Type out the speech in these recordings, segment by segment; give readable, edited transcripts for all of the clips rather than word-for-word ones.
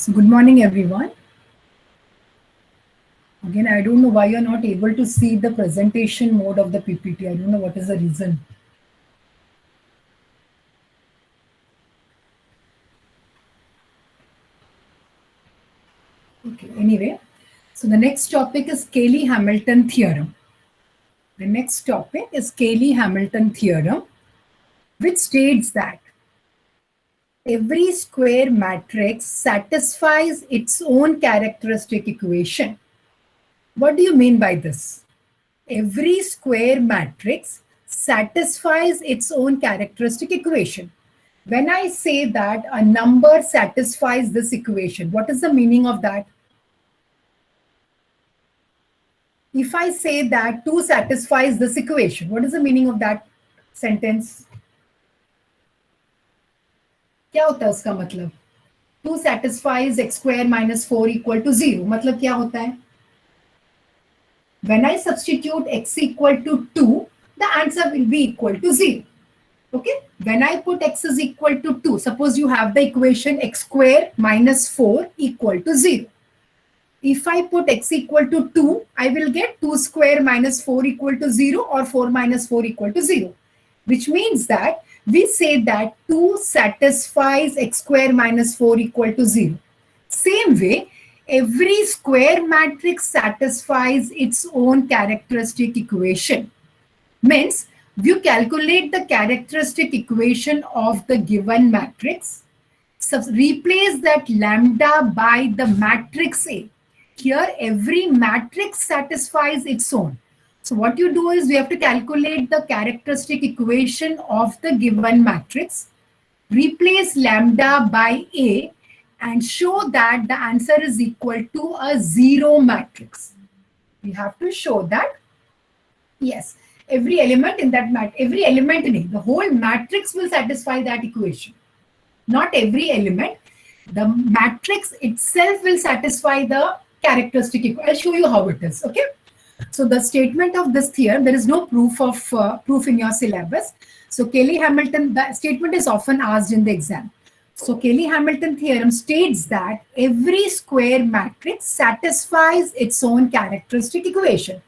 So good morning, everyone. Again, I don't know why you're not able to see the presentation mode of the PPT. I don't know what is the reason. Okay, anyway, so the next topic is Cayley Hamilton theorem. The next topic is Cayley Hamilton theorem, which states that every square matrix satisfies its own characteristic equation. What do you mean by this? Every square matrix satisfies its own characteristic equation. When I say that a number satisfies this equation, what is the meaning of that? If I say that 2 satisfies this equation, what is the meaning of that sentence? क्या होता है उसका मतलब? 2 satisfies x square minus 4 equal to 0. मतलब क्या होता है? When I substitute x equal to 2, the answer will be equal to 0. Okay? When I put x is equal to 2, suppose you have the equation x square minus 4 equal to 0. If I put x equal to 2, I will get 2 square minus 4 equal to 0 or 4 minus 4 equal to 0. Which means that we say that 2 satisfies x square minus 4 equal to 0. Same way, every square matrix satisfies its own characteristic equation. Means, you calculate the characteristic equation of the given matrix, replace that lambda by the matrix A. Here, every matrix satisfies its own. So what you do is we have to calculate the characteristic equation of the given matrix, replace lambda by A, and show that the answer is equal to a 0 matrix. We have to show that, yes, every element in that every element in it, the whole matrix will satisfy that equation. Not every element, the matrix itself will satisfy the characteristic equation. I'll show you how it is, okay? So the statement of this theorem, there is no proof in your syllabus. So Cayley Hamilton, the statement is often asked in the exam. So Cayley Hamilton theorem states that every square matrix satisfies its own characteristic equation.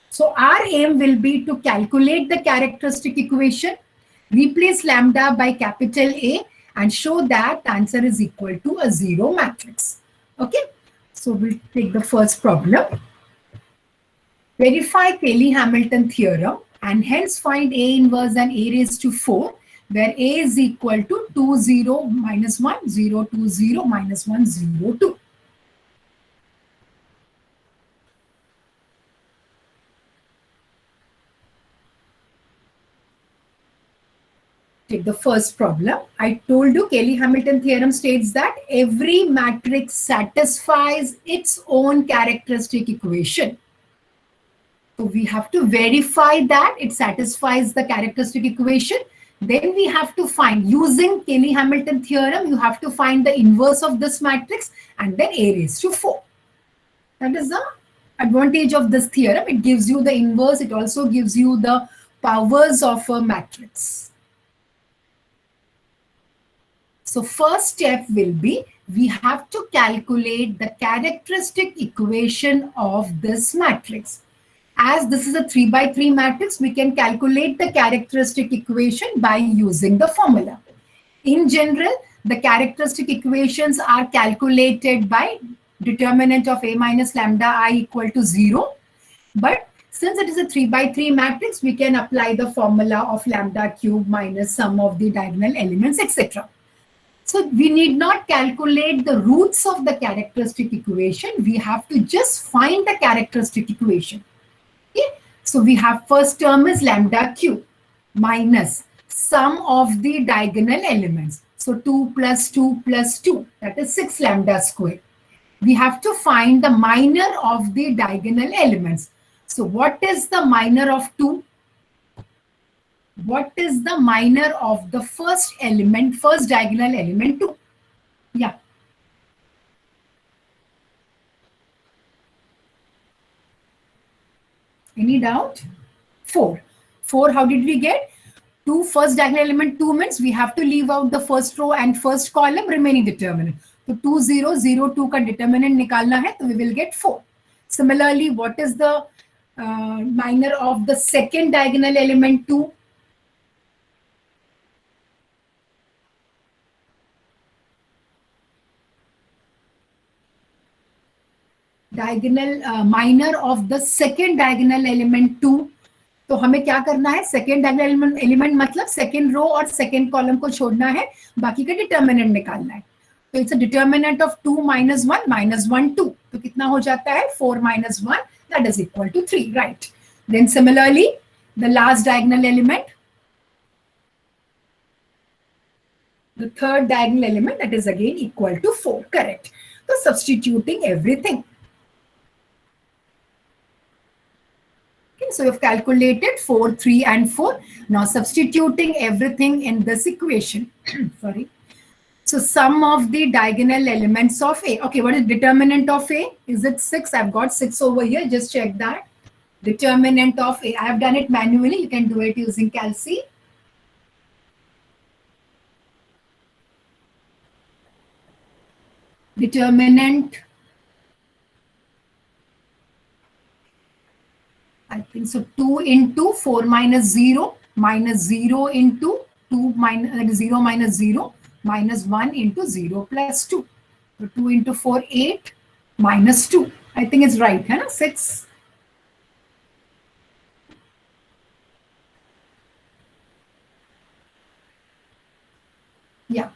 So our aim will be to calculate the characteristic equation, replace lambda by capital A, and show that the answer is equal to a 0 matrix. Okay, so we'll take the first problem. Verify Cayley Hamilton theorem and hence find A inverse and A raised to 4, where A is equal to 2, 0, minus 1, 0, 2, 0, minus 1, 0, 2. Take the first problem. I told you Cayley Hamilton theorem states that every matrix satisfies its own characteristic equation. So we have to verify that it satisfies the characteristic equation. Then we have to find, using Cayley Hamilton theorem, you have to find the inverse of this matrix and then A raised to 4. That is the advantage of this theorem. It gives you the inverse. It also gives you the powers of a matrix. So first step will be, we have to calculate the characteristic equation of this matrix. As this is a 3 by 3 matrix, we can calculate the characteristic equation by using the formula. In general, the characteristic equations are calculated by determinant of A minus lambda I equal to 0. But since it is a 3 by 3 matrix, we can apply the formula of lambda cube minus sum of the diagonal elements, etc. So we need not calculate the roots of the characteristic equation. We have to just find the characteristic equation. Okay? So we have first term is lambda cube minus sum of the diagonal elements. So 2 plus 2 plus 2, that is 6 lambda square. We have to find the minor of the diagonal elements. So what is the minor of 2? What is the minor of the first element, first diagonal element 2? Yeah. Any doubt? 4. 4, how did we get? 2 first diagonal element 2 means we have to leave out the first row and first column, remaining determinant. तो 2 0 0 2 का determinant निकालना है, तो we will get 4. Similarly, what is the minor of the second diagonal element 2? Minor of the second diagonal element 2. तो हमें क्या करना है, सेकेंड डायगोनल एलिमेंट मतलब सेकेंड रो और सेकेंड कॉलम को छोड़ना है, बाकी का डिटर्मिनेंट निकालना है. तो it's a determinant of 2 minus 1 minus 1 2. तो कितना हो जाता है, 4 minus 1, that is equal to 3, right? Then similarly, the last diagonal element, the third diagonal element, that is again equal to 4, correct? So substituting everything. Okay, so you've calculated 4, 3 and 4. Now substituting everything in this equation. Sorry. So sum of the diagonal elements of A. Okay, what is determinant of A? Is it 6? I've got 6 over here. Just check that. Determinant of A. I have done it manually. You can do it using Calci. Determinant, I think so, 2 into 4 minus 0 into 2 minus, that is 0 minus 0 minus 1 into 0 plus 2. So 2 into 4, 8 minus 2. I think it's right, है ना, 6. Yeah.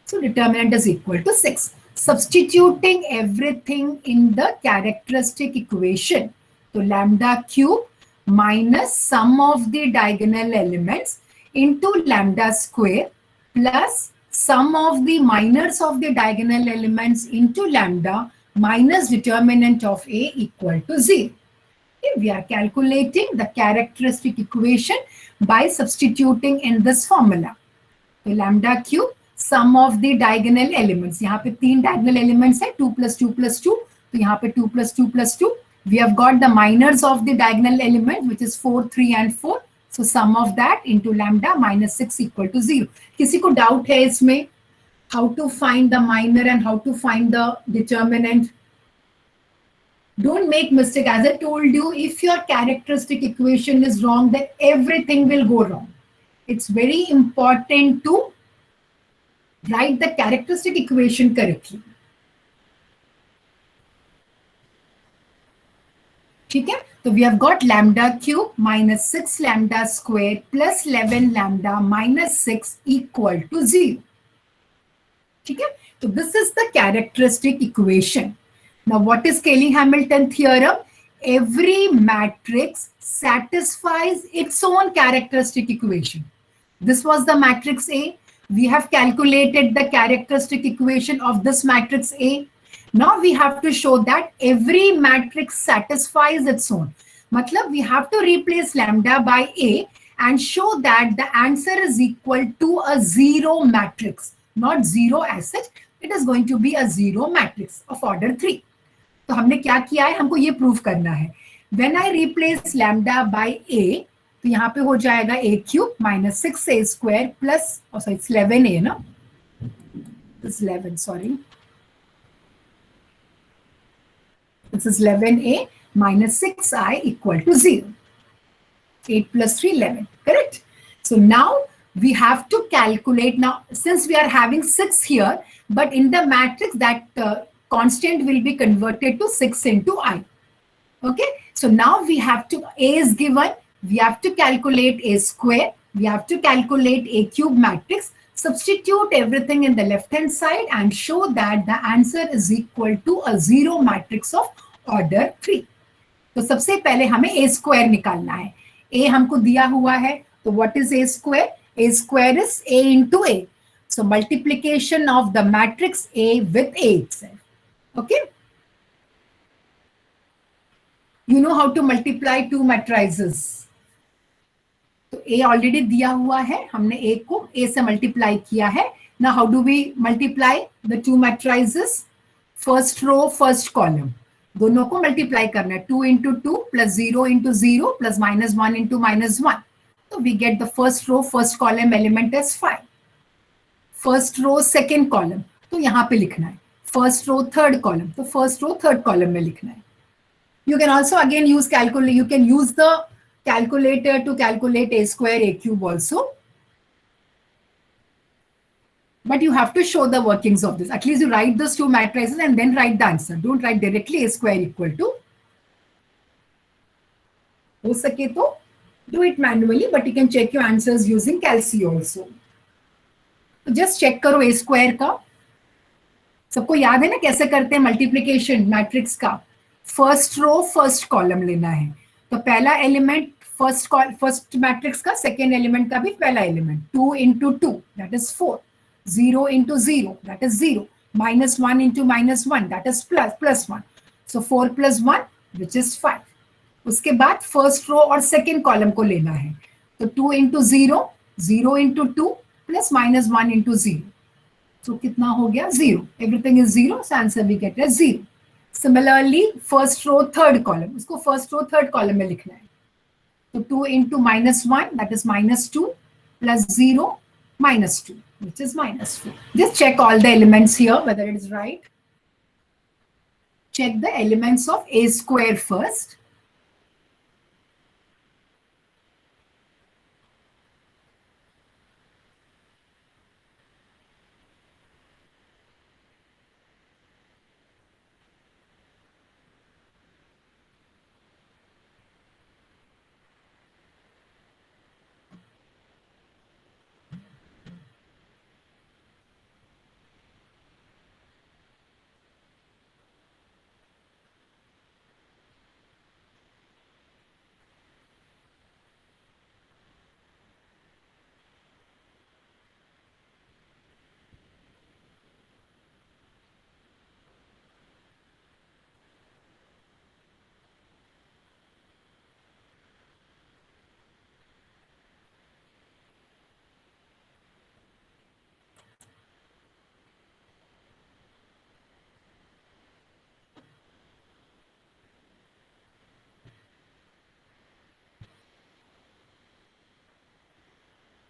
So determinant is equal to 6. Substituting everything in the characteristic equation. So lambda cube minus sum of the diagonal elements into lambda square plus sum of the minors of the diagonal elements into lambda minus determinant of A equal to 0. Okay, we are calculating the characteristic equation by substituting in this formula. So lambda cube sum of the diagonal elements. यहाँ पे 3 diagonal elements है, 2 plus 2 plus 2. तो यहाँ पे 2 plus 2 plus 2. We have got the minors of the diagonal element, which is 4, 3 and 4. So sum of that into lambda minus 6 equal to 0. किसी को doubt है इसमें? How to find the minor and how to find the determinant? Don't make mistake. As I told you, if your characteristic equation is wrong, then everything will go wrong. It's very important to write the characteristic equation correctly. ठीक है, तो we have got lambda cube minus 6 lambda square plus 11 lambda minus 6 equal to 0. ठीक है, तो this is the characteristic equation. Now what is Cayley Hamilton theorem? Every matrix satisfies its own characteristic equation. This was the matrix A. We have calculated the characteristic equation of this matrix A. Now we have to show that every matrix satisfies its own. Matlab, we have to replace lambda by A and show that the answer is equal to a 0 matrix. Not 0 as such. It is going to be a 0 matrix of order 3. तो हमने क्या किया है, हमको ये prove करना है. When I replace lambda by A, तो यहाँ पे हो जाएगा a cube minus 6a square plus, oh sorry, it's 11a, no? It's 11, sorry. This is 11a minus 6i equal to 0. 8 plus 3, 11, correct? So now we have to calculate, now since we are having 6 here, but in the matrix that constant will be converted to 6 into I. Okay, so now we have to, A is given, we have to calculate A square, we have to calculate A cube matrix, substitute everything in the left hand side and show that the answer is equal to a 0 matrix of order 3. तो सबसे पहले हमें A square निकालना है. A हमको दिया हुआ है, तो what is A square? A square is A into A. So multiplication of the matrix A with A itself. Okay? You know how to multiply two matrices. तो A already दिया हुआ है, हमने A को A से multiply किया है. Now how do we multiply the two matrices? First row, first column. दोनों को multiply करना है. 2 into 2 plus 0 into 0 plus minus 1 into minus 1. So we get the first row, first column element as 5. First row, second column. तो यहाँ पे लिखना है. First row third column, तो फर्स्ट रो थर्ड कॉलम में लिखना है. You can also again use calculate. You can use the calculator to calculate a square a cube also. But you have to show the workings of this. At least you write those two matrices and then write the answer. Don't write directly a square equal to. हो सके तो do it manually, but you can check your answers using calci also. तो just check करो a square का. सबको याद है ना कैसे करते हैं मल्टीप्लिकेशन मैट्रिक्स का. फर्स्ट रो फर्स्ट कॉलम लेना है. तो पहला एलिमेंट फर्स्ट मैट्रिक्स का, सेकेंड एलिमेंट का भी पहला element. 2 into 2 that is 4. 0 into 0 that is 0. -1 into -1 that is +1. So 4 + 1 which is 5. उसके बाद फर्स्ट रो और सेकेंड कॉलम को लेना है. तो 2 into 0, 0 into 2 plus -1 into 0. So कितना हो गया 0. Everything is 0, so answer we get as 0. Similarly, first row third column, उसको first row third column में लिखना है. तो 2 into -1 that is -2 plus 0 -2 which is -4. Just check all the elements here whether it is right. Check the elements of a square first.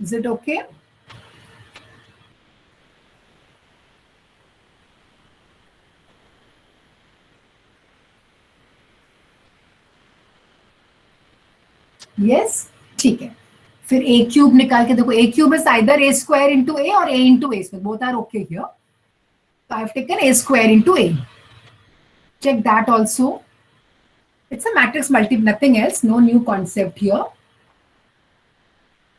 Is it okay? Yes, ठीक है. फिर a cube निकाल के देखो. A cube is either a square into a or a into a. So both are okay here. So I have taken a square into a. Check that also. It's a matrix nothing else. No new concept here.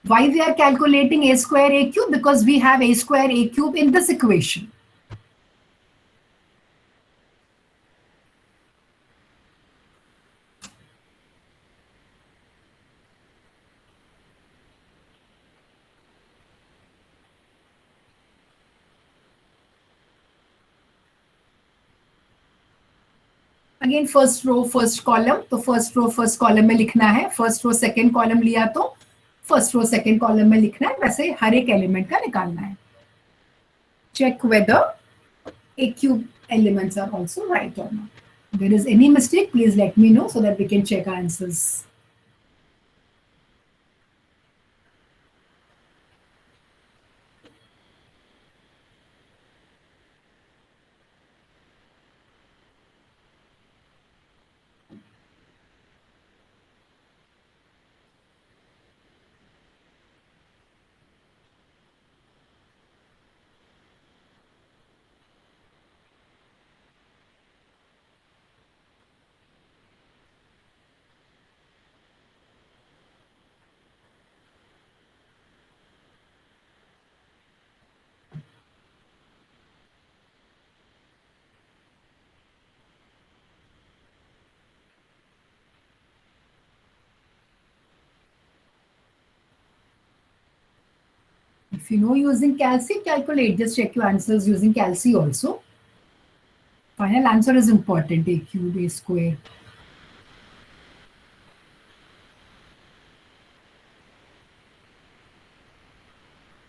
Why we are calculating a square a cube? Because we have a square a cube in this equation. Again first row first column. तो first row first column में लिखना है. First row second column लिया तो first row second column में लिखना है. वैसे हर एक एलिमेंट का निकालना है. Check whether a cube elements are also right or not. If there is any mistake, please let me know so that we can check our answers. If you know using calci, calculate. Just check your answers using calci also. Final answer is important. A cube, a square.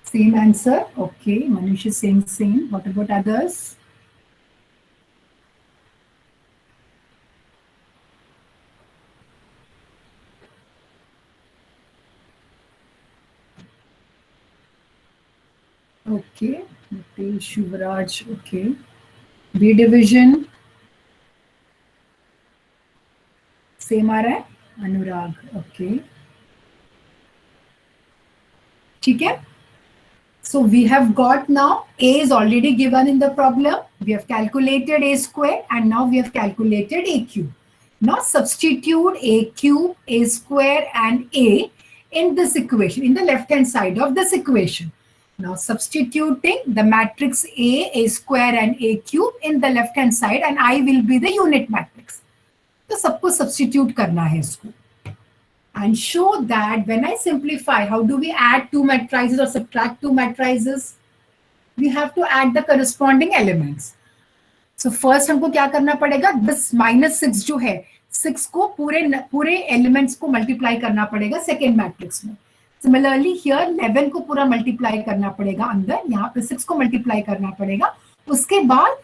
Same answer. Okay, Manish is saying same. What about others? Okay, Shivraj. Okay. B division same आ रहा है अनुराग, okay ठीक है. So we have got now a is already given in the problem. We have calculated a square and now we have calculated a cube. Now substitute a cube, a square and a in this equation, in the left hand side of this equation. Now substituting the matrix a square and a cube in the left hand side and I will be the unit matrix. तो सबको substitute करना है इसको. And show that when I simplify, how do we add two matrices or subtract two matrices? We have to add the corresponding elements. So first हमको क्या करना पड़ेगा, this -6 जो है 6 को पूरे elements को multiply करना पड़ेगा second matrix में. Similarly here 11 को पूरा multiply करना पड़ेगा अंदर, यहाँ पे 6 को multiply करना पड़ेगा. उसके बाद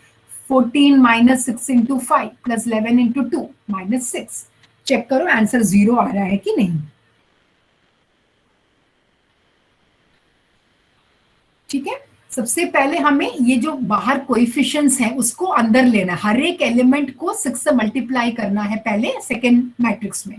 14 minus 6 into 5 plus 11 into 2 minus 6. Check करो आंसर 0 आ रहा है कि नहीं. ठीक है, सबसे पहले हमें ये जो बाहर कोएफिशिएंट्स हैं उसको अंदर लेना है. हर एक एलिमेंट को 6 से मल्टीप्लाई करना है पहले सेकेंड मैट्रिक्स में.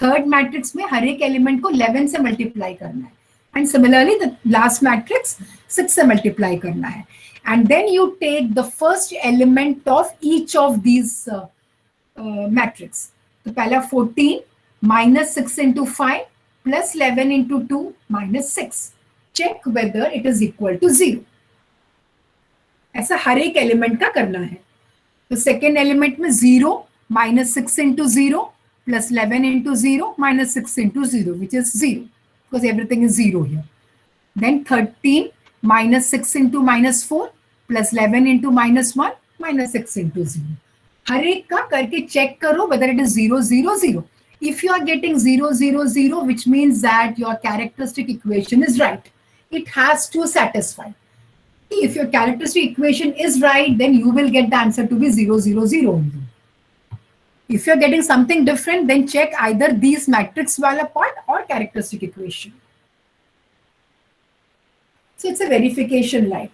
थर्ड मैट्रिक्स में हर एक एलिमेंट को 11 से मल्टीप्लाई करना है. And similarly the last matrix 6 से मल्टीप्लाई करना है. And then you take the first element of each of these matrix. तो पहला 14 minus 6 into 5 plus 11 into 2 minus 6. Check whether it is equal to 0. ऐसा हर एक एलिमेंट का करना है. तो सेकेंड एलिमेंट में 0 minus 6 into 0 plus 11 into 0 minus 6 into 0 which is 0 because everything is 0 here. Then 13 minus 6 into minus 4 plus 11 into minus 1 minus 6 into 0. हर एक का करके चेक करो whether it is 0 0 0. If you are getting 0 0 0 which means that your characteristic equation is right. It has to satisfy. If your characteristic equation is right, then you will get the answer to be 0 0 0 only. If you're getting something different, then check either these matrix wala part or characteristic equation. So it's a verification like.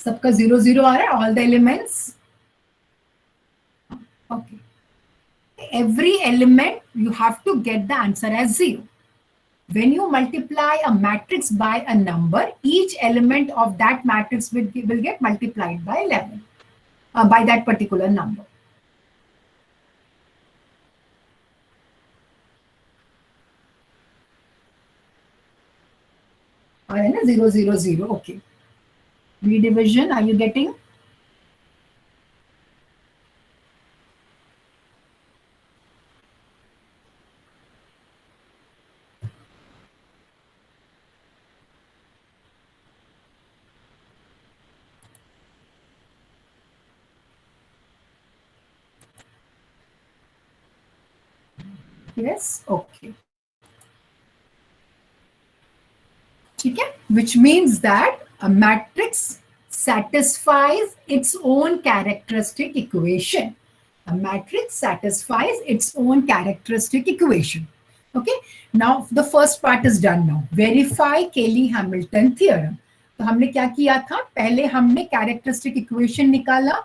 सबका 0 0 आ रहा है, all the elements. Okay. Every element you have to get the answer as 0. When you multiply a matrix by a number, each element of that matrix will get multiplied by 11, by that particular number. All right, 0 0 0. Okay. B division, are you getting? Yes, okay. ठीक है, which means that a matrix satisfies its own characteristic equation. A matrix satisfies its own characteristic equation. Okay, now the first part is done now. Verify Cayley Hamilton theorem. तो हमने क्या किया था, पहले हमने characteristic equation निकाला.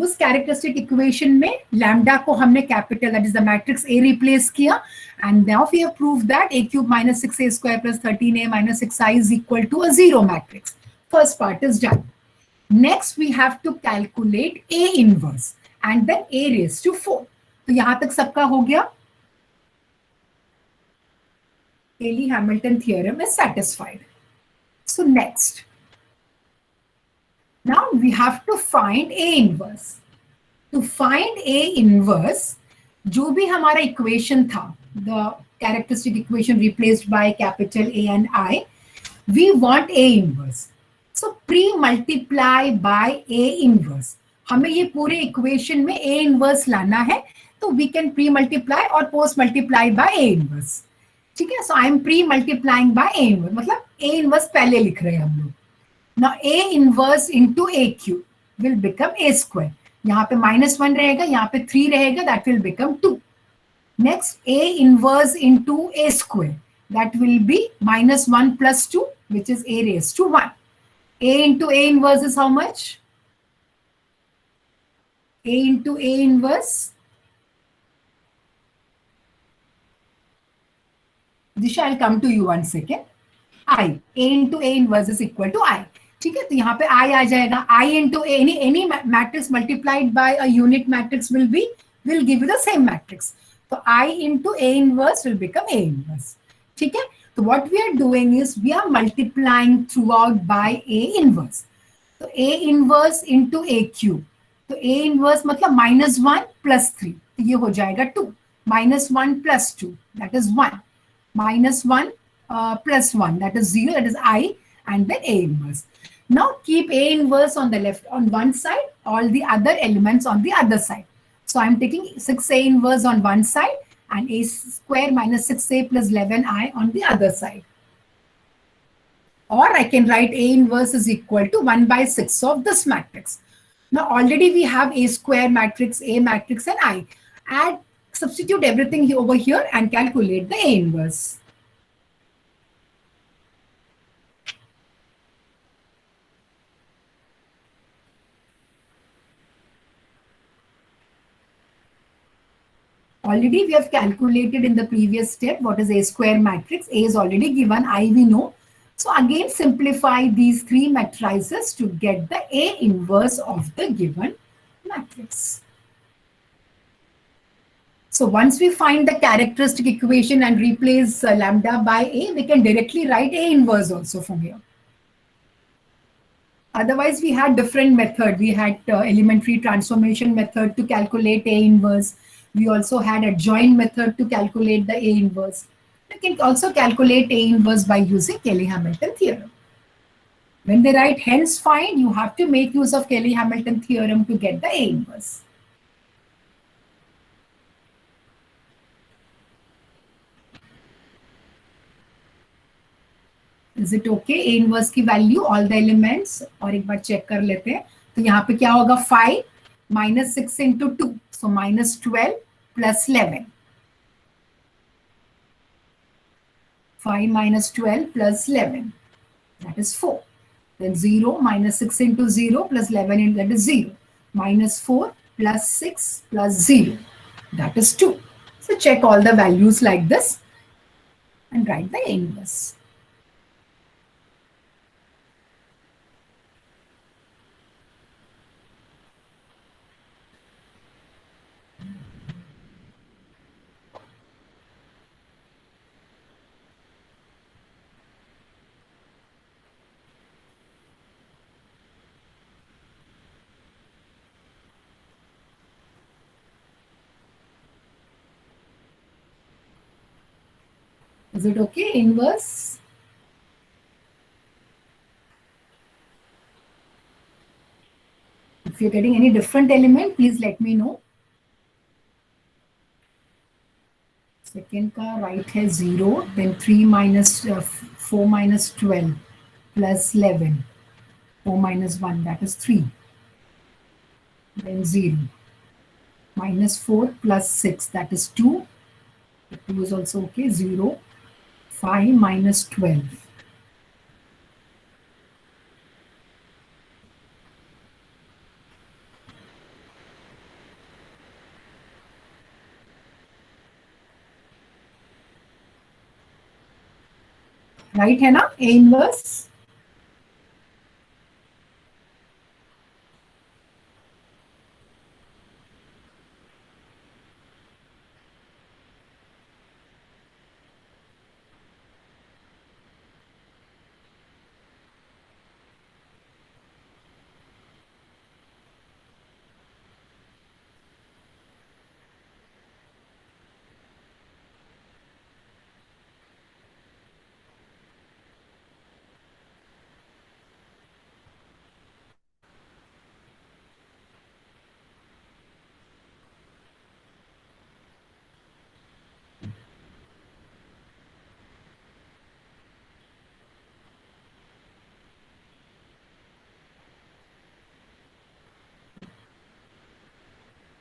उस characteristic equation में lambda को हमने capital, that is the matrix A replace किया. And now we have proved that a cube minus 6a square plus 13a minus 6i is equal to a 0 matrix. First part is done. Next we have to calculate A inverse and then A raised to 4. तो यहाँ तक सबका हो गया. Cayley Hamilton theorem is satisfied. So next. Now we have to find A inverse. To find A inverse, जो भी हमारा equation था, the characteristic equation replaced by capital A and I, we want A inverse. So pre-multiply by A inverse. हमें ये पूरे equation में A inverse लाना है, तो we can pre-multiply और post-multiply by A inverse. ठीक है, so I am pre-multiplying by A inverse. मतलब A inverse पहले लिख रहे हैं हम लोग. Now A inverse into A cube will become A square. यहाँ पे -1 रहेगा, यहाँ पे 3 रहेगा, that will become 2. Next, A inverse into A square. That will be minus 1 plus 2, which is A raised to 1. A into A inverse is how much? A into A inverse. Disha, I'll come to you one second. I. A into A inverse is equal to I. ठीक है, तो यहाँ पे I आ जाएगा. I into A, any matrix multiplied by a unit matrix will give you the same matrix. So I into A inverse will become A inverse. ठीक है, so what we are doing is we are multiplying throughout by A inverse. So A inverse into A cube. तो A inverse मतलब -1 plus 3. तो ये हो जाएगा 2. -1 plus 2, that is 1. -1 plus 1, that is 0, that is I, and then A inverse. Now keep A inverse on the left, on one side, all the other elements on the other side. So I'm taking 6A inverse on one side and A square minus 6A plus 11I on the other side. Or I can write A inverse is equal to 1 by 6 of this matrix. Now already we have A square matrix, A matrix, and I. Add, substitute everything over here and calculate the A inverse. Already we have calculated in the previous step what is A square matrix. A is already given, I we know. So again simplify these three matrices to get the A inverse of the given matrix. So once we find the characteristic equation and replace lambda by A, we can directly write A inverse also from here. Otherwise, we had different method. We had elementary transformation method to calculate A inverse. We also had adjoint method to calculate the A inverse. You can also calculate A inverse by using Cayley Hamilton theorem. When they write hence find, you have to make use of Cayley Hamilton theorem to get the A inverse. Is it okay? A inverse की value all the elements और एक बार check कर लेते हैं. तो यहाँ पे क्या होगा 5 minus 6 into 2, so minus 12 plus 11. 5 minus 12 plus 11, that is 4. Then 0 minus 6 into 0 plus 11, and that is 0. Minus 4 plus 6 plus 0, that is 2. So check all the values like this and write the inverse. Is it okay? Inverse. If you're getting any different element, please let me know. Second का right है 0, then 3 minus 4 minus 12 plus 11. 4 minus 1, that is 3. Then 0. Minus 4 plus 6, that is 2. The 2 is also okay. 0. 5 minus 12. Right है ना? A inverse.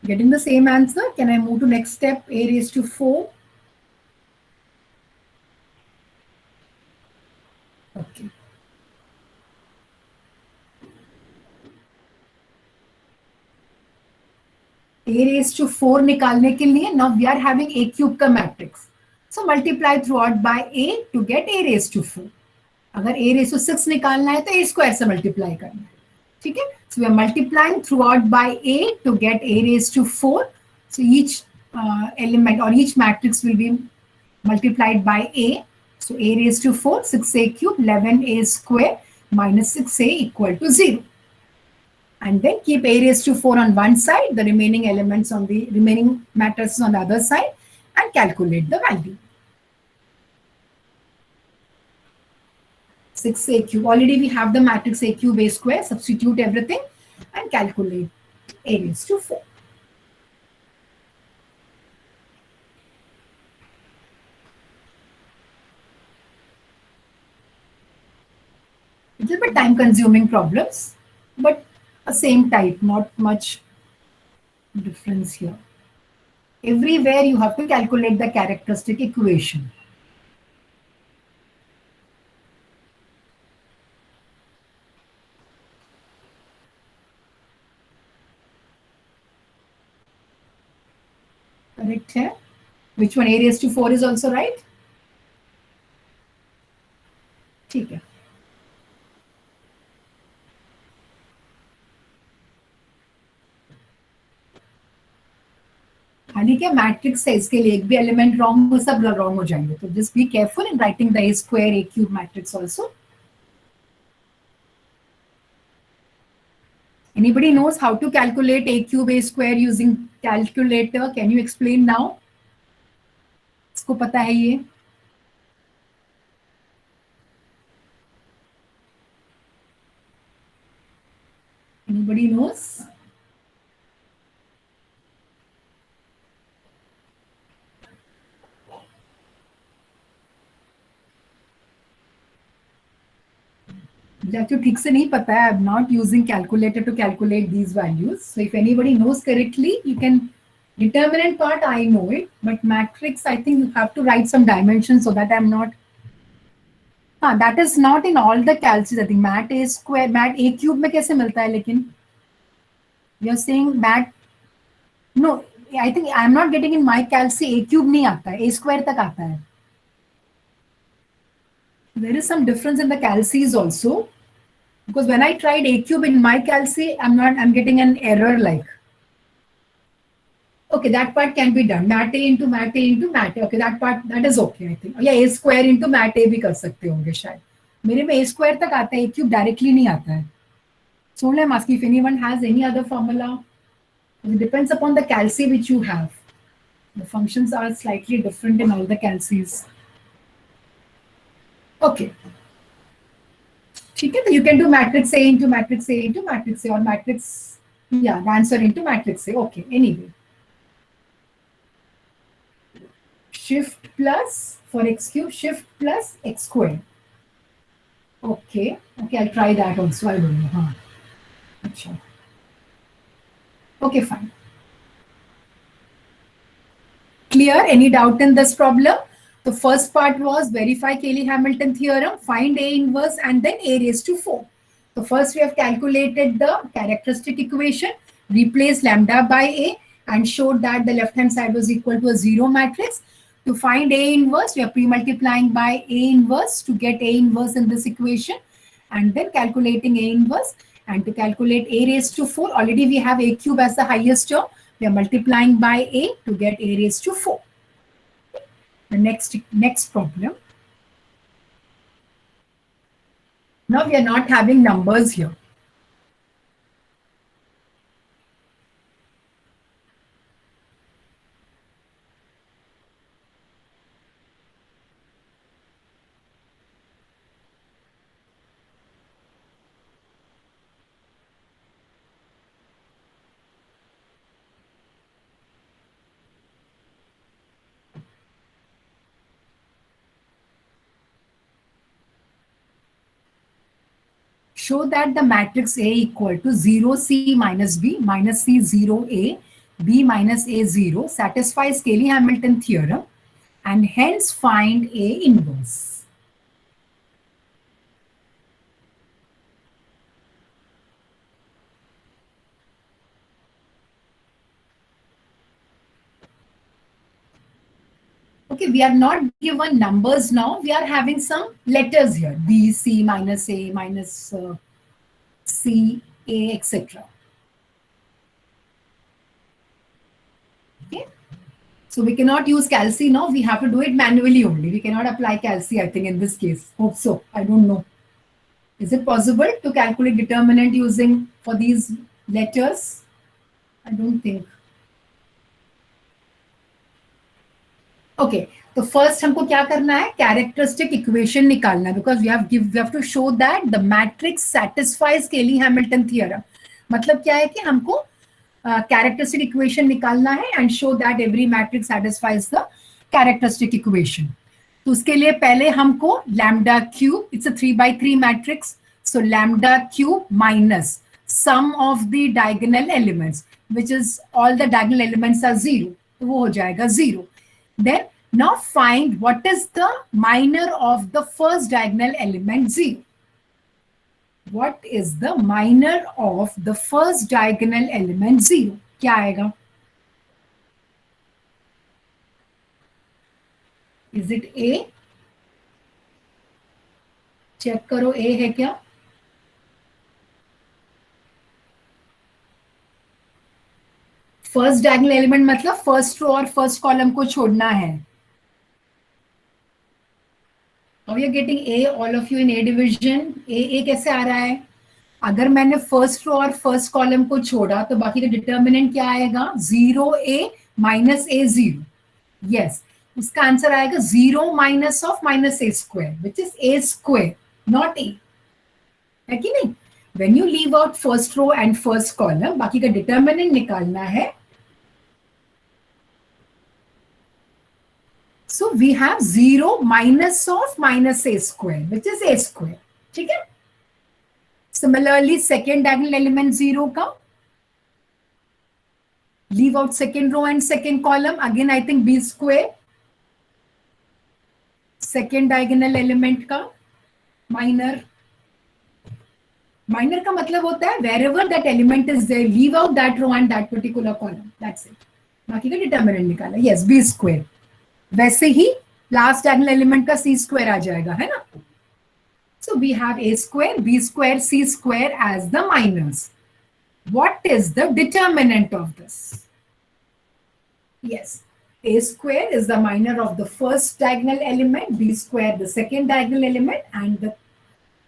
Getting the same answer, can I move to next step, a raised to 4? Okay. A raised to 4 निकालने के लिए now we are having a cube का matrix. So multiply throughout by a to get a raised to 4. अगर a raised to 6 निकालना है तो a square से multiply करना है. ठीक है? So we are multiplying throughout by a to get a raised to 4. So each element or each matrix will be multiplied by a. So a raised to 4, 6a cube, 11a square minus 6a equal to 0. And then keep a raised to 4 on one side, the remaining elements on the remaining matrices on the other side, and calculate the value. 6a cube. Already we have the matrix a cube a square. Substitute everything and calculate a raised to 4. A little bit time consuming problems, but a same type, not much difference here. Everywhere you have to calculate the characteristic equation. Correct here? Which one? A raised to 4 is also right? ठीक है. खाली क्या matrix है, इसके लिए एक भी element wrong हो, सब रॉन्ग हो जाएंगे. तो just be careful in writing the a square a cube matrix also. Anybody knows how to calculate a cube a square using calculator? Can you explain now? इसको पता है ये? Anybody knows? मुझे ठीक से नहीं पता है. I am not using calculator to calculate these values. So if anybody knows correctly you can. Determinant part I know it, but matrix I think you have to write some dimensions so that I'm not. That is not in all the calcs. I think mat a square, mat a cube में कैसे मिलता है? लेकिन you're saying mat. No, I think I'm not getting in my calc से a cube नहीं आता है, a square तक आता है. There is some difference in the calcs also, because when I tried a cube in my calc, I'm getting an error like. Okay, that part can be done. Mat a into mat a into mat a. Okay, that part, that is okay, I think. Yeah, a square into mat a भी कर सकते होंगे शायद. मेरे में a square तक आता है, a cube directly नहीं आता है. So only I'm asking if anyone has any other formula. It depends upon the calc which you have. The functions are slightly different in all the calcs. Okay. ठीक है, तो you can do matrix A into matrix A into matrix A or matrix, yeah, the answer into matrix A. Okay, anyway. Shift plus for x cube, shift plus x square. Okay, okay, I'll try that also. I don't know. Achha. Okay, fine. Clear? Any doubt in this problem? The first part was verify Cayley Hamilton theorem, find A inverse and then A raised to 4. So first we have calculated the characteristic equation, replaced lambda by A and showed that the left hand side was equal to a 0 matrix. To find A inverse, we are pre-multiplying by A inverse to get A inverse in this equation and then calculating A inverse. And to calculate A raised to 4, already we have A cube as the highest term. We are multiplying by A to get A raised to 4. The next problem. Now we are not having numbers here. Show that the matrix A equal to 0 C minus B minus C 0 A B minus A 0 satisfies Cayley Hamilton theorem and hence find A inverse. Okay, we are not given numbers now. We are having some letters here. B, C, minus A, minus C, A, etc. Okay. So we cannot use calc now. We have to do it manually only. We cannot apply calc, I think, in this case. Hope so. I don't know. Is it possible to calculate determinant using for these letters? I don't think. Okay तो first हमको क्या करना है characteristic equation निकालना है because we have to show that the matrix satisfies Cayley Hamilton theorem मतलब क्या है कि हमको कैरेक्टरिस्टिक इक्वेशन निकालना है and show that every matrix satisfies the characteristic equation तो उसके लिए पहले हमको lambda cube it's a 3x3 matrix so lambda cube minus sum of the diagonal elements which is all the diagonal elements are 0 तो वो हो जाएगा 0. Then now find what is the minor of the first diagonal element 0. What is the minor of the first diagonal element 0? क्या आएगा? Is it A? Check करो A है क्या? First diagonal element मतलब फर्स्ट रो और first column को छोड़ना है. Now we are getting A, all of you in A division. A कैसे आ रहा है? अगर मैंने फर्स्ट रो और फर्स्ट कॉलम को छोड़ा तो बाकी का डिटर्मिनेंट क्या आएगा? 0A minus A 0. यस, उसका आंसर आएगा 0 minus of minus A square which is A square not A. है कि नहीं? When you leave out first row and first column, बाकी का डिटर्मिनेंट निकालना है. So we have 0 minus of minus A square, which is A square. ठीक है? Similarly, second diagonal element 0 का. Leave out second row and second column. Again, I think B square. Second diagonal element का minor. Minor का मतलब होता है wherever that element is there, leave out that row and that particular column. That's it. बाकी का determinant निकाला. Yes, B square. वैसे ही last diagonal element का सी स्क्वायर आ जाएगा है ना. So we have a square b square c square as the minors. What is the determinant of this? Yes, a square is the minor of the first diagonal element, b square the second diagonal element and the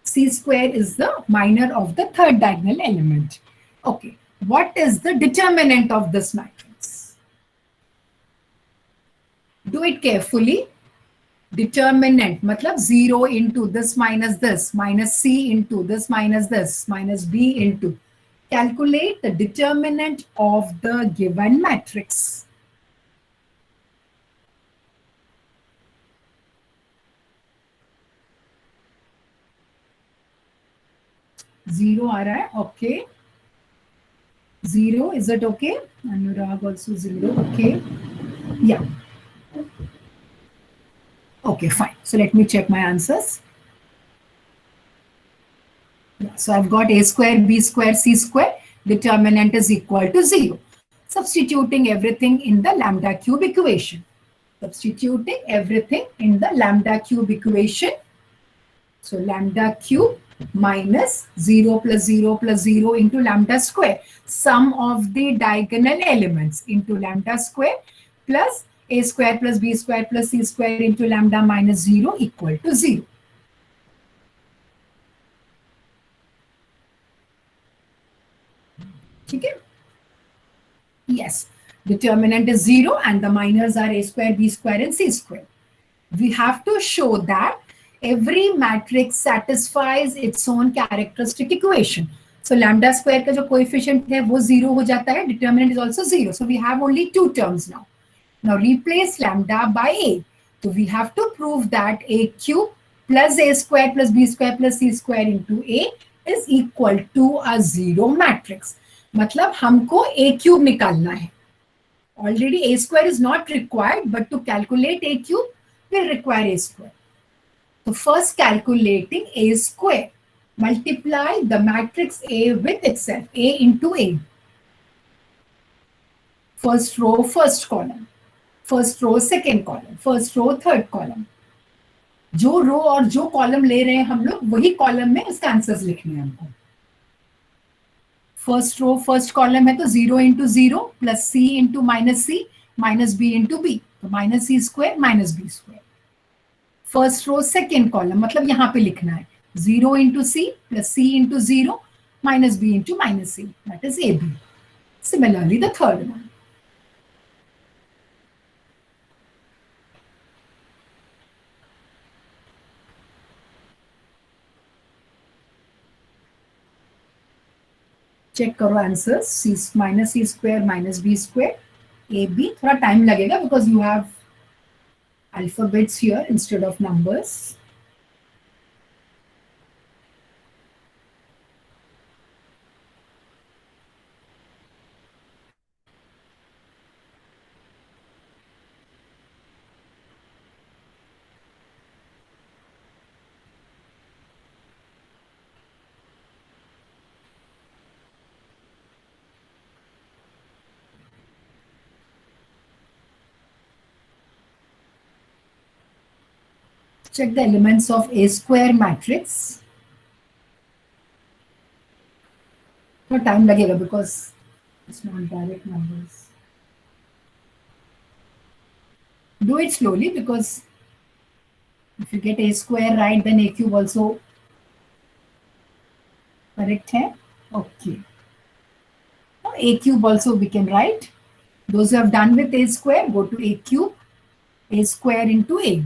c square is the minor of the third diagonal element. Okay, what is the determinant of this matrix? Do it carefully. Determinant मतलब 0 into this minus C into this minus B into. Calculate the determinant of the given matrix. 0 आ रहा है. Okay. 0, is it okay? Anurag also 0. Okay. Yeah. Okay, fine. So let me check my answers. Yeah, so I've got A square, B square, C square. Determinant is equal to 0. Substituting everything in the lambda cube equation. Substituting everything in the lambda cube equation. So lambda cube minus 0 plus 0 plus 0 into lambda square. Sum of the diagonal elements into lambda square plus A square plus B square plus C square into lambda minus 0 equal to 0. ठीक है? Yes, determinant is 0 and the minors are A square, B square and C square. We have to show that every matrix satisfies its own characteristic equation. So lambda square का जो coefficient है वो 0 हो जाता है. Determinant is also 0. So we have only two terms now. Now replace lambda by A. So we have to prove that A cube plus A square plus B square plus C square into A is equal to a 0 matrix. मतलब हमको A cube निकालना है. Already a square is not required, but to calculate a cube, we'll require a square. So first calculating a square. Multiply the matrix A with itself, A into A. First row, first column. First row, second column. First row, third column. जो रो और जो column ले रहे हैं हम लोग, वही column में उसका आंसर्स लिखने हैं हमको. फर्स्ट रो फर्स्ट कॉलम है तो 0 into 0 plus C into minus B into B, तो minus C square minus B square. First row second column मतलब यहाँ पे लिखना है 0 into C plus C into 0 minus B into minus C, that is A B. Similarly, the third one. Check करो answers. C minus C square minus B square A B. थोड़ा time लगेगा because you have alphabets here instead of numbers. Check the elements of a square matrix. No time लगेगा because it's not direct numbers. Do it slowly because if you get a square right, then a cube also correct है. Okay. Now a cube also we can write. Those who have done with a square, go to a cube, a square into a.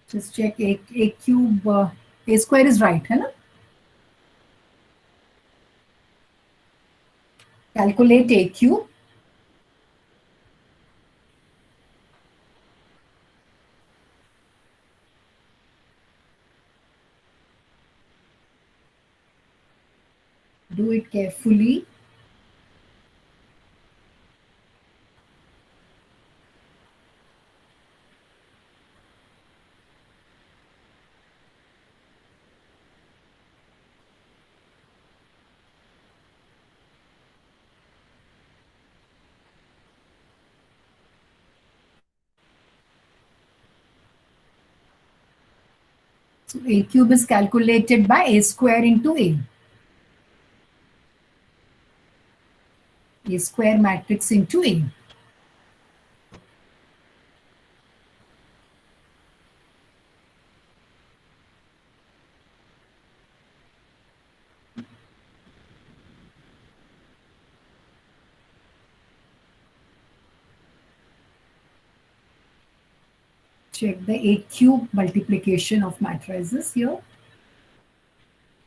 Just check a cube, a square is right, है ना? Calculate a cube. Do it carefully. So a cube is calculated by a square into a. A square matrix into a. Check the a cube multiplication of matrices here.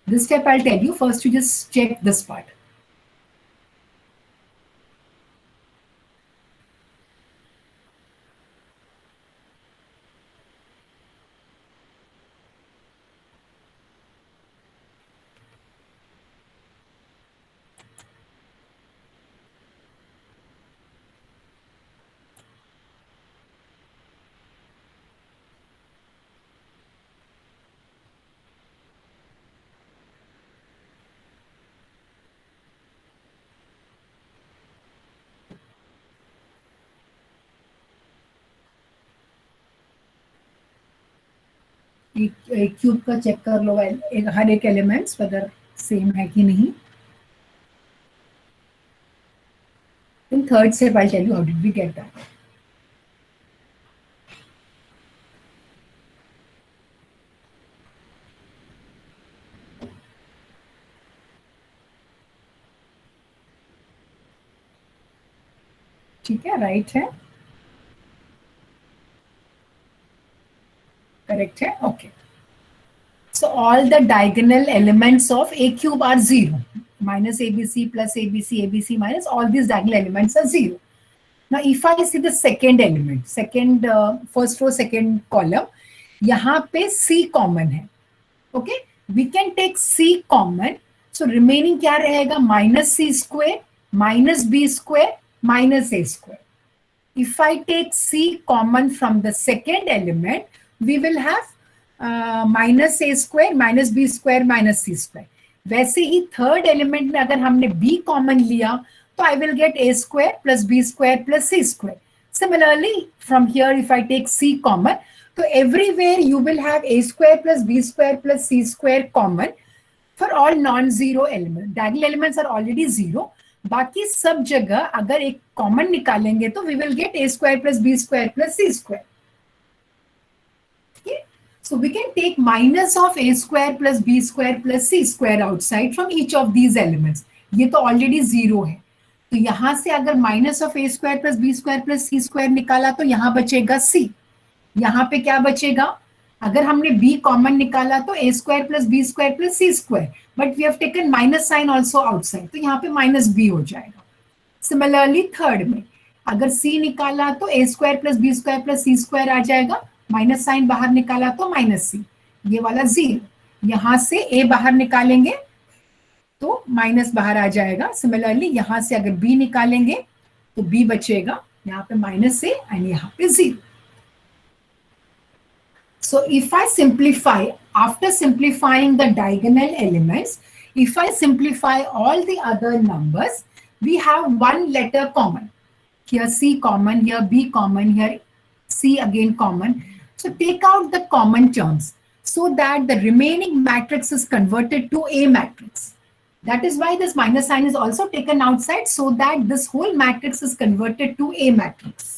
This step I'll tell you. First, you just check this part. एक cube का check कर लो हर एक elements weather same है कि नहीं. In third step, I'll tell you how did we get that. ठीक है, right है, करेक्ट है, okay. So all the diagonal elements of a cube are 0. Minus abc plus abc, abc minus, all these diagonal elements are 0. Now if I see the second element, first row, second column, यहाँ पे c common है. Okay, we can take c common. So remaining क्या रहेगा? Minus c square, minus b square, minus a square. If I take c common from the second element, we will have minus a square, minus b square, minus c square. वैसे ही third element में अगर हमने b common लिया तो I will get a square plus b square plus c square. Similarly, from here if I take c common, so everywhere you will have a square plus b square plus c square common for all non-zero elements. Diagonal elements are already zero. बाकी सब जगह अगर एक common निकालेंगे तो we will get a square plus b square plus c square. Okay, so we can take minus of a square plus b square plus c square outside from each of these elements. ये तो already zero है, तो यहां से अगर minus of a square plus B square plus C square निकाला तो यहां बचेगा सी. यहां पे क्या बचेगा? अगर हमने b कॉमन निकाला तो a square plus B square plus C square, but we have taken minus sign also outside, तो यहाँ पे माइनस b हो जाएगा. सिमिलरली थर्ड में अगर c निकाला तो a square plus B square plus C square आ जाएगा, माइनस साइन बाहर निकाला तो माइनस सी, ये वाला जीरो. यहां से a बाहर निकालेंगे तो माइनस बाहर आ जाएगा. सिमिलरली यहां से अगर b निकालेंगे तो b बचेगा, यहाँ पे माइनस से एंड यहाँ पे zero. So if I simplify, after simplifying the diagonal elements, if I simplify all the other numbers, we have one letter common. Here C common, here B common, here C again common. So take out the common terms so that the remaining matrix is converted to a matrix. That is why this minus sign is also taken outside, so that this whole matrix is converted to a matrix.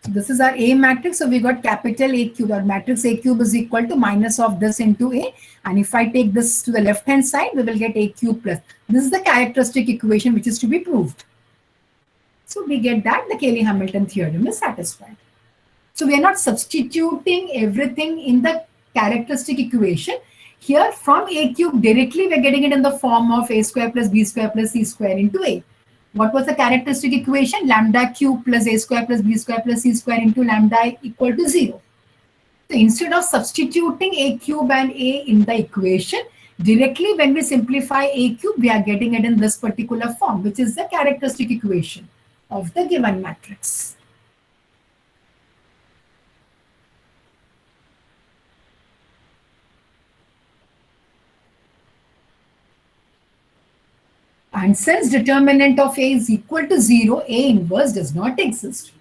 So this is our A matrix. So we got capital A cube, or matrix A cube is equal to minus of this into A. And if I take this to the left hand side, we will get A cube plus. This is the characteristic equation which is to be proved. So we get that the Cayley Hamilton theorem is satisfied. So we are not substituting everything in the characteristic equation. Here from A cube directly we are getting it in the form of A square plus B square plus C square into A. What was the characteristic equation? Lambda cube plus a square plus b square plus c square into lambda equal to 0. So instead of substituting a cube and a in the equation, directly when we simplify a cube, we are getting it in this particular form, which is the characteristic equation of the given matrix. And since determinant of A is equal to 0, A inverse does not exist.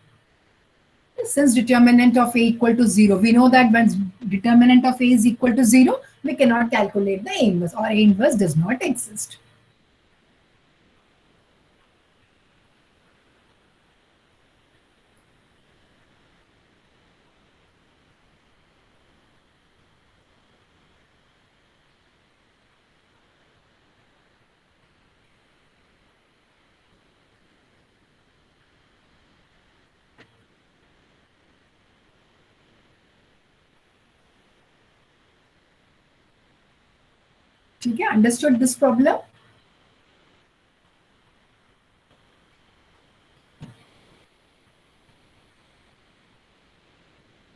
Since determinant of A equal to 0, we know that when determinant of A is equal to 0, we cannot calculate the A inverse, or A inverse does not exist. Okay, understood this problem?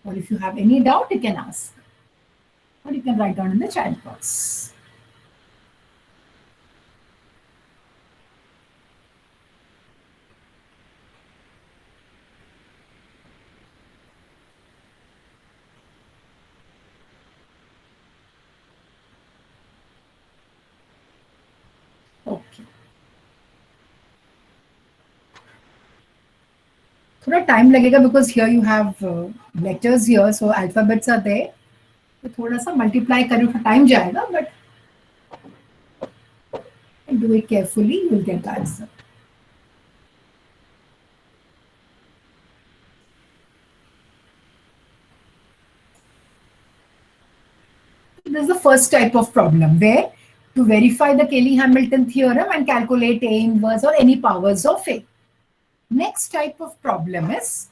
Or if you have any doubt, you can ask. Or you can write down in the chat box. थोड़ा time लगेगा because here you have letters here, so alphabets are there, तो थोड़ा सा multiply करने का time जाएगा, but do it carefully, you will get the answer. This is the first type of problem where to verify the Cayley Hamilton theorem and calculate A inverse or any powers of A. Next type of problem is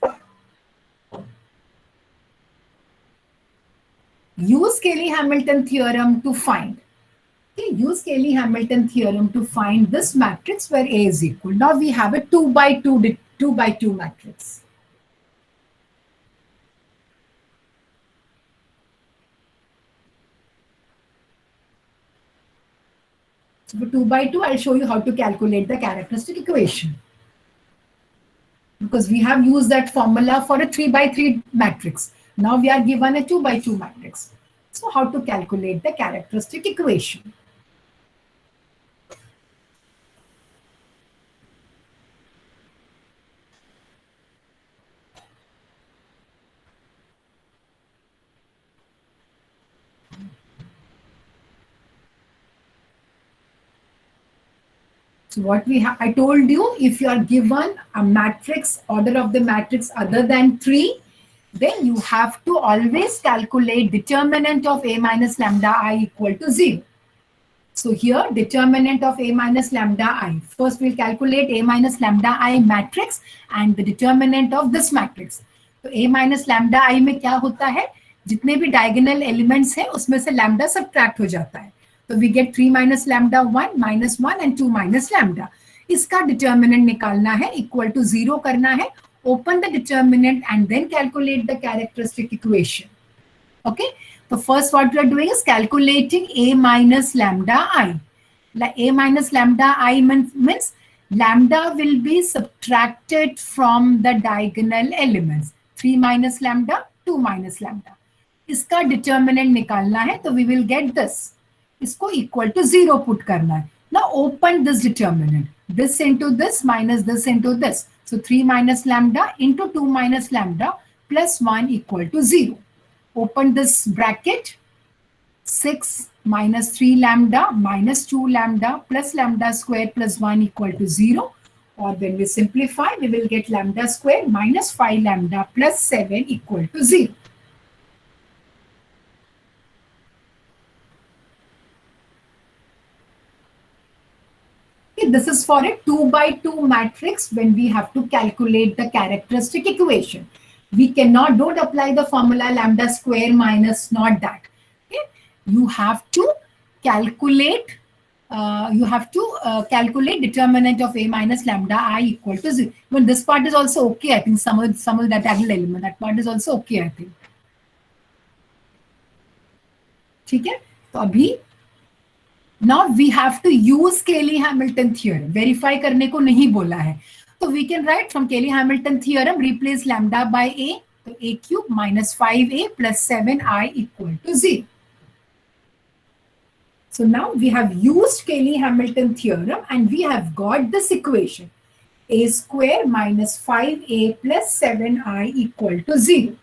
use Cayley Hamilton theorem to find. Okay, use Cayley Hamilton theorem to find this matrix where A is equal. Now we have a 2 by 2 matrix. So for 2 by 2, I'll show you how to calculate the characteristic equation. Because we have used that formula for a 3 by 3 matrix. Now we are given a 2 by 2 matrix. So how to calculate the characteristic equation? So what we have, I told you, if you are given a matrix, order of the matrix other than 3, then you have to always calculate determinant of A minus lambda I equal to 0. So here determinant of A minus lambda I. First we'll calculate A minus lambda I matrix and the determinant of this matrix. So A minus lambda I में क्या होता है, जितने भी diagonal elements हैं उसमें से lambda subtract हो जाता है. So we get 3 minus lambda 1 minus 1 and 2 minus lambda. इसका determinant निकालना है, equal to 0 करना है. Open the determinant and then calculate the characteristic equation. Okay. So first what we are doing is calculating A minus lambda I. A minus lambda I means lambda will be subtracted from the diagonal elements. 3 minus lambda, 2 minus lambda. इसका determinant निकालना है, तो we will get this. इसको equal to 0 put करना है. Now open this determinant. This into this minus this into this. So 3 minus lambda into 2 minus lambda plus 1 equal to 0. Open this bracket. 6 minus 3 lambda minus 2 lambda plus lambda square plus 1 equal to 0. Or when we simplify, we will get lambda square minus 5 lambda plus 7 equal to 0. This is for a 2 by 2 matrix when we have to calculate the characteristic equation. We cannot, don't apply the formula lambda square minus, not that. Okay? You have to calculate, calculate determinant of A minus lambda I equal to 0. But this part is also okay, I think some of that diagonal element, that part is also okay, I think. ठीक है, तो अभी now we have to use Cayley Hamilton theorem. Verify करने को नहीं बोला है. So we can write from Cayley Hamilton theorem, replace lambda by A. So A cube minus 5A plus 7I equal to 0. So now we have used Cayley Hamilton theorem and we have got this equation. A square minus 5A plus 7I equal to 0.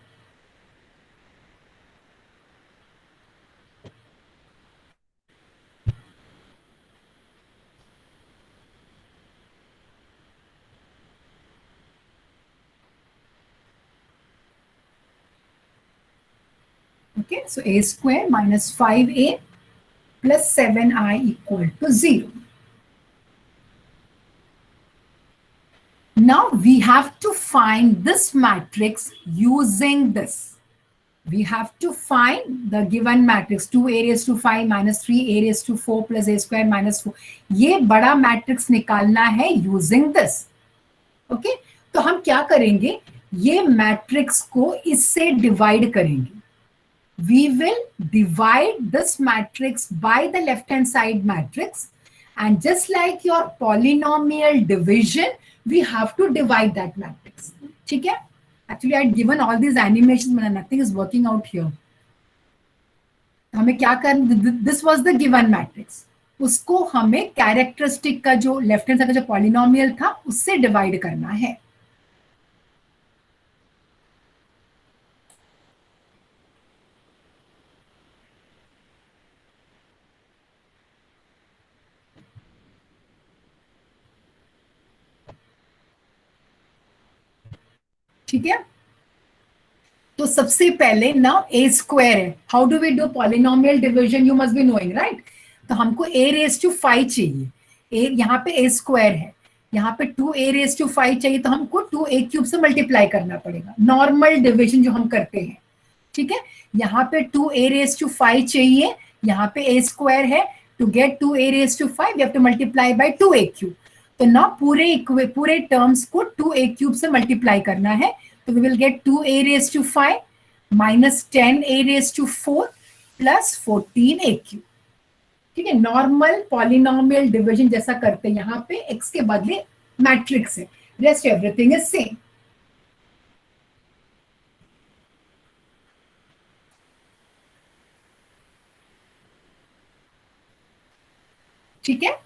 Okay, so A square minus 5A plus 7I equal to 0. Now we have to find this matrix using this. We have to find the given matrix 2A raised to 5 minus 3A raised to 4 plus A square minus 4. ये बड़ा matrix निकालना है using this. Okay, तो हम क्या करेंगे, ये matrix को इससे divide करेंगे. We will divide this matrix by the left hand side matrix, and just like your polynomial division, we have to divide that matrix. ठीक है? Actually, I had given all these animations, but nothing is working out here. हमें क्या करना? This was the given matrix. उसको हमें characteristic का जो left hand side का जो polynomial था, उससे divide करना है. ठीक है, तो सबसे पहले ना ए स्क्वायर है. How do we do polynomial division? You must be knowing, right? तो हमको ए रेज टू 5 चाहिए. ए यहाँ पे ए स्क्वायर है, यहाँ पे 2 ए रेज टू 5 चाहिए, तो हमको 2 ए क्यूब से मल्टीप्लाई करना पड़ेगा. नॉर्मल डिवीजन जो हम करते हैं, ठीक है. यहाँ पे 2 ए रेज टू 5 चाहिए, यहाँ पे ए स्क्वायर है. To get 2 a raise to 5 you have to multiply by 2 a cube. तो ना पूरे टर्म्स को 2 ए क्यूब से मल्टीप्लाई करना है. तो we will get 2a raised to 5 minus 10a raised to 4 plus 14a cube. ठीक है, नॉर्मल पॉलिनोमियल डिवीजन जैसा करते हैं. यहाँ पे x के बदले मैट्रिक्स है, रेस्ट एवरीथिंग इज सेम. ठीक है,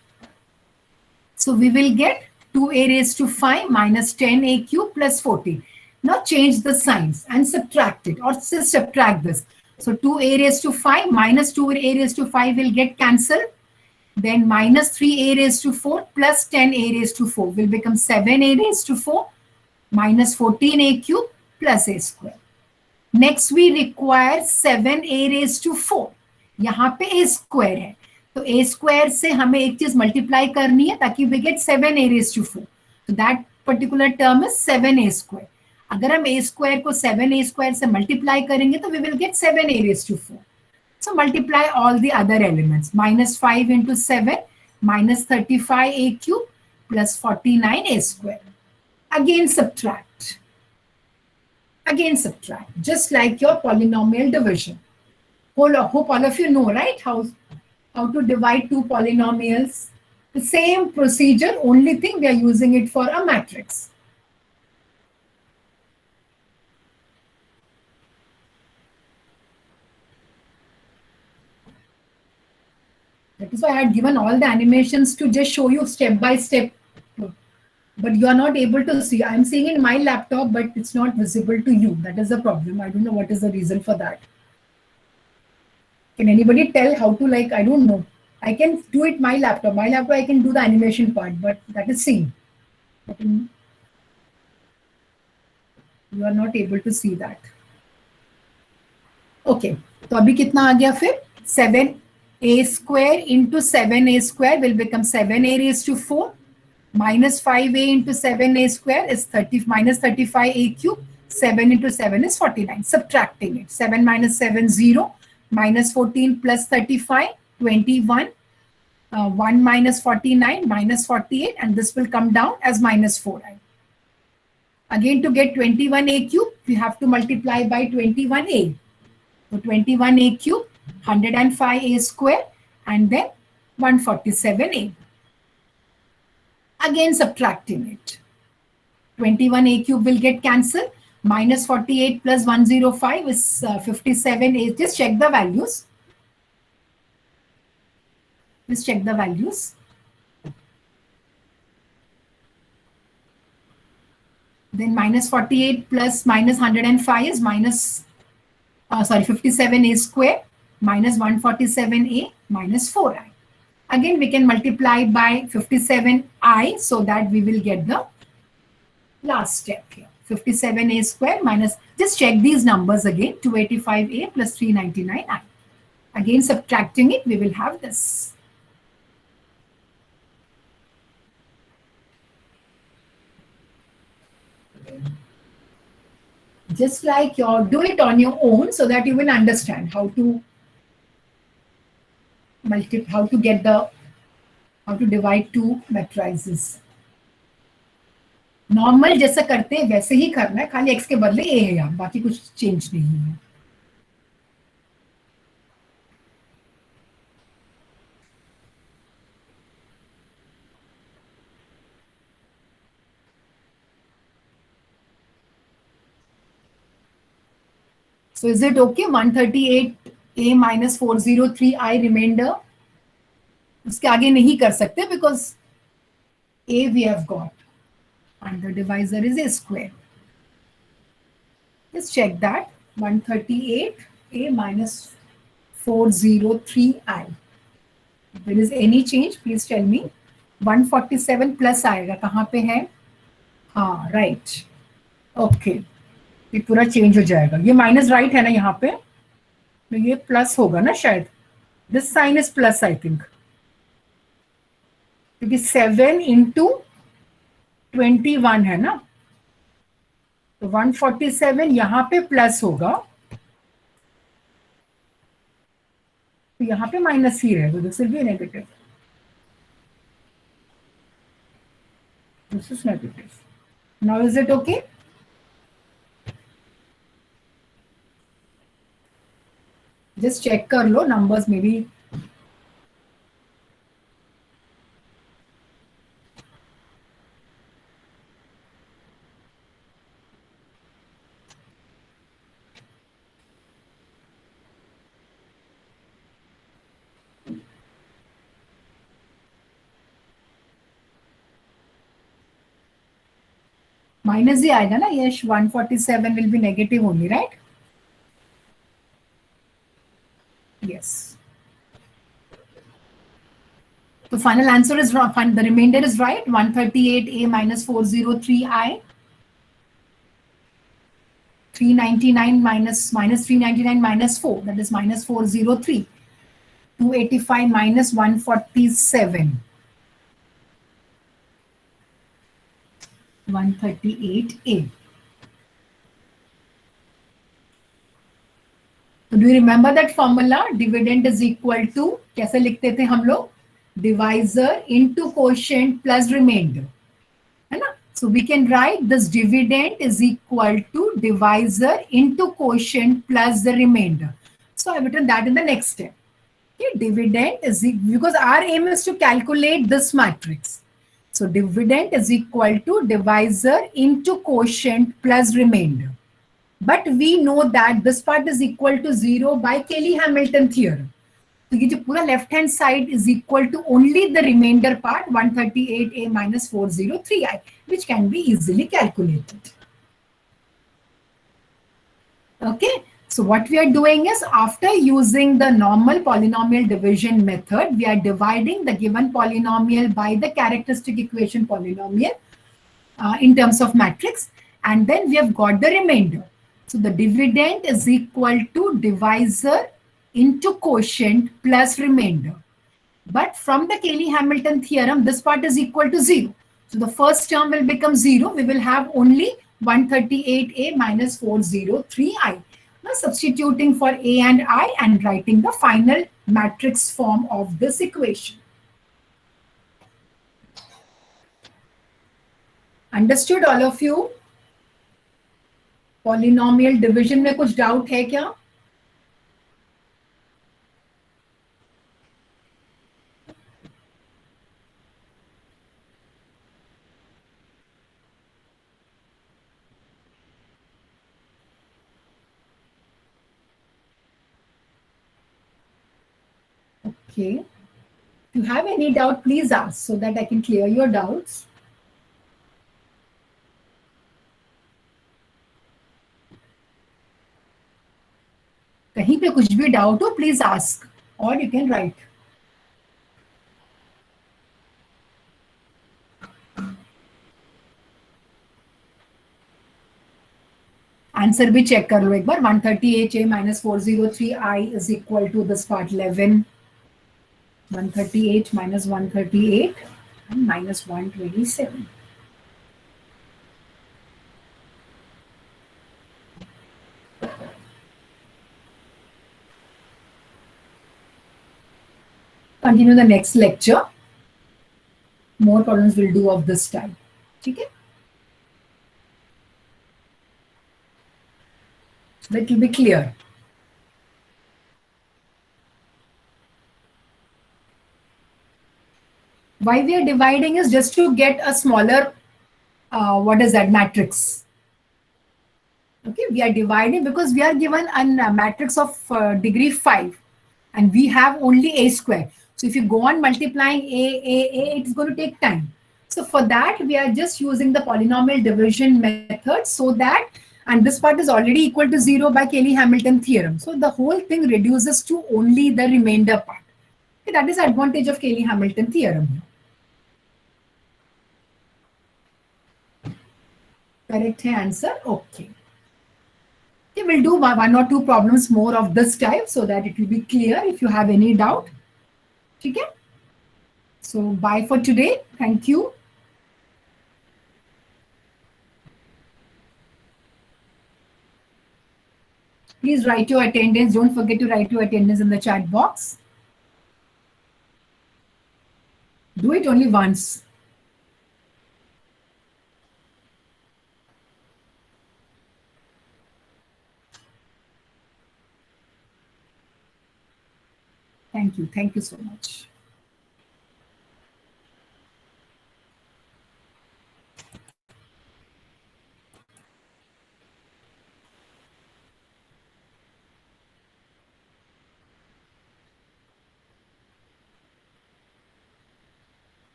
so we will get 2a raised to 5 minus 10a cube plus 14. Now change the signs and subtract it, or subtract this. So 2a raised to 5 minus 2a raised to 5 will get cancelled. Then minus 3a raised to 4 plus 10a raised to 4 will become 7a raised to 4 minus 14a cube plus a square. Next we require 7a raised to 4. यहाँ पे a square है, तो a square से हमें एक चीज multiply करनी है ताकि we get 7a raised to 4. So that particular term is 7a square. अगर हम a स्क्वायर को 7a स्क्वायर से मल्टीप्लाई करेंगे तो we will get 7a raised to 4. So multiply all the other elements. Minus 5 into 7 minus 35a cube plus 49a square. Again subtract. Again subtract. Just like your polynomial division. Hope all of you know, right? How to divide two polynomials. The same procedure, only thing we are using it for a matrix. That is why I had given all the animations to just show you step by step. But you are not able to see. I am seeing in my laptop, but it's not visible to you. That is the problem. I don't know what is the reason for that. Can anybody tell how to, like, I don't know. I can do it my laptop. My laptop, I can do the animation part, but that is seen. But you are not able to see that. Okay. तो अभी कितना आ गया फिर? 7a square into 7a square will become 7a raised to 4 minus 5a into 7a square is 30 minus 35a cube. 7 into 7 is 49. Subtracting it. 7 minus 7, 0. Minus 14 plus 35, 21. 1 minus 49, minus 48. And this will come down as minus 4i. Again, to get 21a cube, we have to multiply by 21a. So 21a cube, 105a square, and then 147a. Again subtracting it. 21a cube will get cancelled. Minus 48 plus 105 is 57a. Just check the values. Just check the values. Then minus 48 plus minus 105 is minus 57a square minus 147a minus 4i. Again, we can multiply by 57i so that we will get the last step here. 57a square minus, just check these numbers again, 285a plus 399i. Again, subtracting it, we will have this. Just like do it on your own so that you will understand how to divide two matrices. Normal जैसा करते हैं वैसे ही करना है, खाली x के बदले a है यहाँ, बाकी कुछ चेंज नहीं है. So is it okay? 138a minus 403i remainder. उसके आगे नहीं कर सकते because a we have got. And the divisor is a square. Just check that. 138a minus 403i. If there is any change, please tell me. 147 plus आएगा, कहाँ पे है? हाँ, right. Okay. ये पूरा चेंज हो जाएगा. ये माइनस राइट है ना यहाँ पे, तो ये प्लस होगा ना शायद. This sign is plus I think, क्योंकि 7 इंटू 21 है ना, तो 147 यहाँ पे प्लस होगा, तो यहाँ पे माइनस ही रहेगा. This will be negative. This is negative. Now is it okay? Just check कर लो नंबर्स में भी. माइनस ही आएगा ना yes. 147 will be negative only, right? Yes. तो final answer is the reminder is right. 138a minus 403i. 399 minus 399 minus 4, that is minus 403. 285 minus 147. 138a. So do you remember that formula? Dividend is equal to, कैसे लिखते थे हम लोग? Divisor into quotient plus remainder, है ना? So we can write this dividend is equal to divisor into quotient plus the remainder. So I've written that in the next step. Okay, dividend is, because our aim is to calculate this matrix. So dividend is equal to divisor into quotient plus remainder. But we know that this part is equal to 0 by Cayley Hamilton theorem. So ये जो पूरा left hand side is equal to only the remainder part, 138a minus 403i, which can be easily calculated. Okay, so what we are doing is, after using the normal polynomial division method, we are dividing the given polynomial by the characteristic equation polynomial in terms of matrix, and then we have got the remainder. So the dividend is equal to divisor into quotient plus remainder. But from the Cayley Hamilton theorem, this part is equal to 0. So the first term will become 0. We will have only 138a minus 403i. Now substituting for a and I and writing the final matrix form of this equation. Understood all of you? Polynomial division में कुछ doubt है क्या? Okay. If you have any doubt, please ask so that I can clear your doubts. कहीं पे कुछ भी doubt हो, please ask, or you can write. Answer भी चेक कर लो एक बार. 138a minus 403i is equal to this part 11. 138 minus 138 and minus 127. Continue the next lecture. More problems we'll do of this type. Okay? That will be clear. Why we are dividing is just to get a smaller, what is that, matrix. Okay, we are dividing because we are given a matrix of degree 5 and we have only a square. So if you go on multiplying a, it's going to take time. So for that, we are just using the polynomial division method so that, and this part is already equal to 0 by Cayley Hamilton theorem. So the whole thing reduces to only the remainder part. Okay, that is the advantage of Cayley Hamilton theorem. Correct answer? Okay. Okay, we'll do one or two problems more of this type so that it will be clear if you have any doubt. Okay? So bye for today. Thank you. Please write your attendance. Don't forget to write your attendance in the chat box. Do it only once. Thank you. Thank you so much.